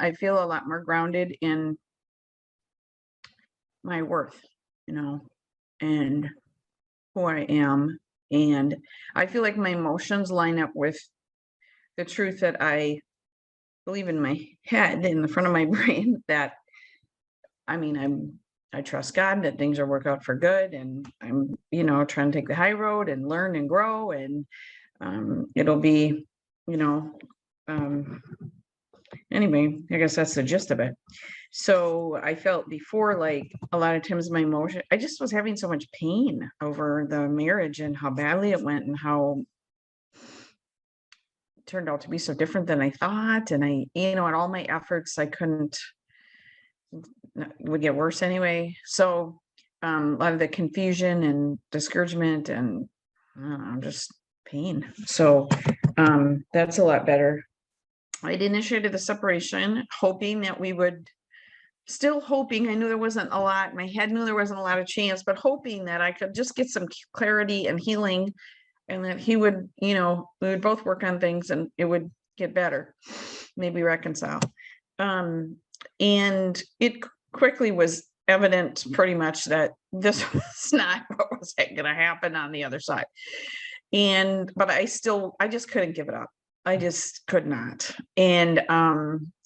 I feel a lot more grounded in my worth, and who I am. And I feel like my emotions line up with the truth that I believe in my head, in the front of my brain, that I trust God that things will work out for good, and I'm, trying to take the high road and learn and grow, and it'll be, anyway, I guess that's the gist of it. So I felt before, like a lot of times my emotion, I just was having so much pain over the marriage and how badly it went and how it turned out to be so different than I thought. And and all my efforts, I couldn't, it would get worse anyway. So a lot of the confusion and discouragement and just pain. So that's a lot better. I'd initiated the separation, hoping that we would, still hoping, I knew there wasn't a lot, my head knew there wasn't a lot of chance, but hoping that I could just get some clarity and healing, and that he would, we would both work on things and it would get better, maybe reconcile. And it quickly was evident pretty much that this was not what was going to happen on the other side. But I just couldn't give it up. I just could not. And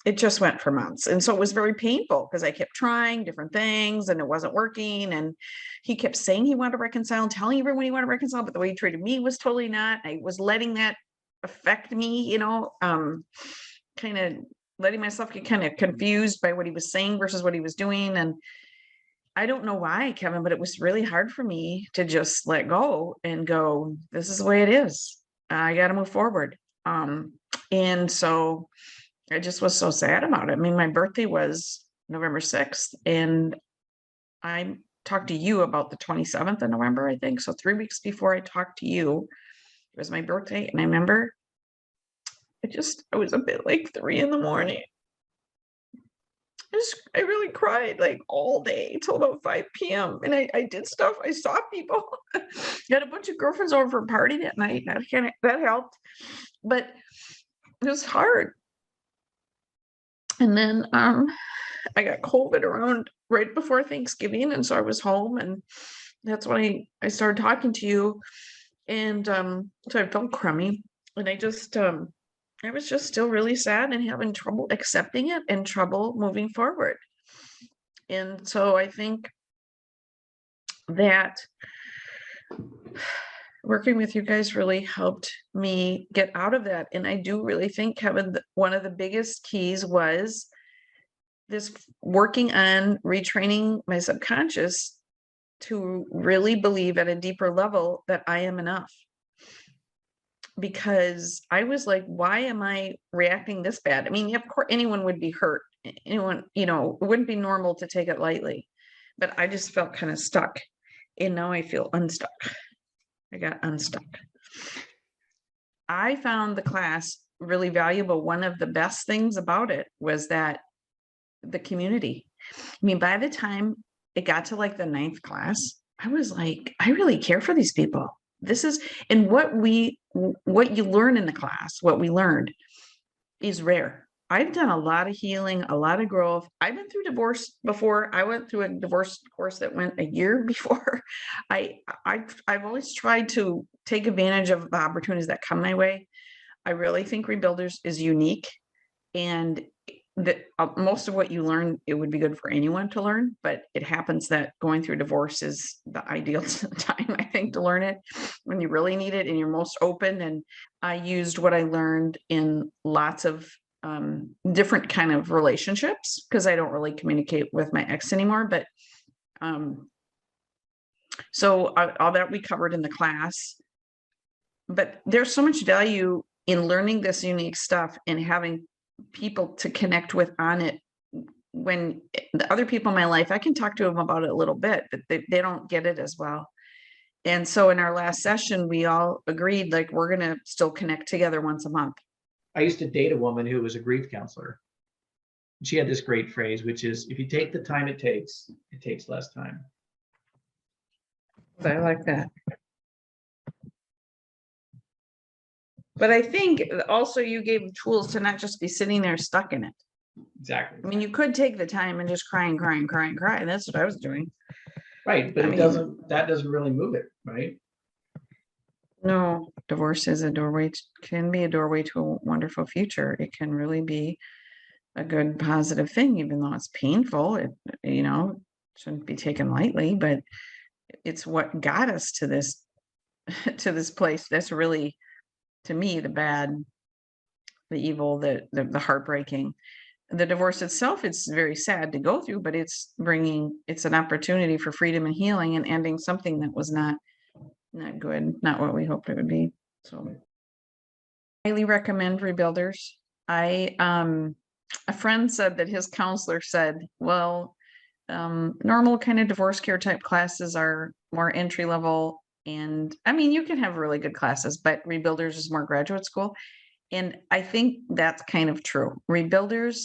it just went for months. And so it was very painful because I kept trying different things and it wasn't working. And he kept saying he wanted to reconcile and telling everyone he wanted to reconcile, but the way he treated me was totally not. I was letting that affect me, kind of letting myself get kind of confused by what he was saying versus what he was doing. And I don't know why, Kevin, but it was really hard for me to just let go and go, this is the way it is. I got to move forward. And so I just was so sad about it. I mean, my birthday was November 6th, and I talked to you about the 27th of November, I think. So 3 weeks before I talked to you, it was my birthday. And I remember I was a bit like 3 a.m. I really cried like all day till about 5 p.m. And I did stuff. I saw people. I had a bunch of girlfriends over for a party that night. That helped. But it was hard. And then I got COVID around right before Thanksgiving. And so I was home, and that's when I started talking to you. And so I felt crummy. And I was just still really sad and having trouble accepting it and trouble moving forward. And so I think that working with you guys really helped me get out of that. And I do really think, Kevin, that one of the biggest keys was this working on retraining my subconscious to really believe at a deeper level that I am enough. Because I was like, why am I reacting this bad? I mean, of course, anyone would be hurt. Anyone, it wouldn't be normal to take it lightly. But I just felt kind of stuck. And now I feel unstuck. I got unstuck. I found the class really valuable. One of the best things about it was that the community. I mean, by the time it got to like the 9th class, I was like, I really care for these people. This is, and what you learn in the class, what we learned is rare. I've done a lot of healing, a lot of growth. I've been through divorce before. I went through a divorce course that went a year before. I've always tried to take advantage of the opportunities that come my way. I really think Rebuilders is unique, and that most of what you learn, it would be good for anyone to learn, but it happens that going through divorce is the ideal time, I think, to learn it when you really need it and you're most open. And I used what I learned in lots of different kind of relationships, because I don't really communicate with my ex anymore. But so all that we covered in the class. But there's so much value in learning this unique stuff and having people to connect with on it. When the other people in my life, I can talk to them about it a little bit, but they don't get it as well. And so in our last session, we all agreed, like, we're going to still connect together once a month. I used to date a woman who was a grief counselor. She had this great phrase, which is, if you take the time it takes less time. I like that. But I think also you gave tools to not just be sitting there stuck in it. Exactly. I mean, you could take the time and just cry and cry and cry and cry. That's what I was doing. Right, but I mean, that doesn't really move it, right? no, divorce is a doorway, can be a doorway to a wonderful future. It can really be a good positive thing, even though it's painful. It, shouldn't be taken lightly, but it's what got us to this to this place. That's really, to me, the bad, the evil, the heartbreaking. The divorce itself, it's very sad to go through, but it's an opportunity for freedom and healing and ending something that was not good, not what we hoped it would be. So highly recommend Rebuilders. I a friend said that his counselor said, well, normal kind of divorce care type classes are more entry level. And I mean, you can have really good classes, but Rebuilders is more graduate school. And I think that's kind of true. Rebuilders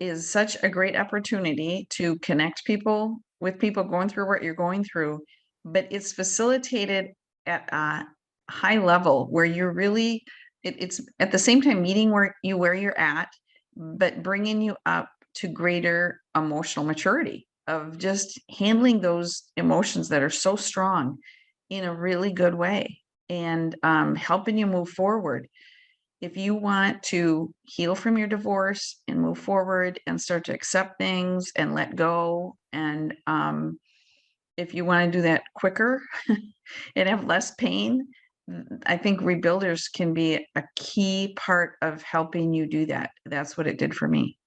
is such a great opportunity to connect people with people going through what you're going through, but it's facilitated at a high level where you're really, it's at the same time meeting where you're at, but bringing you up to greater emotional maturity of just handling those emotions that are so strong in a really good way, and helping you move forward. If you want to heal from your divorce and move forward and start to accept things and let go, and if you want to do that quicker and have less pain, I think Rebuilders can be a key part of helping you do that. That's what it did for me.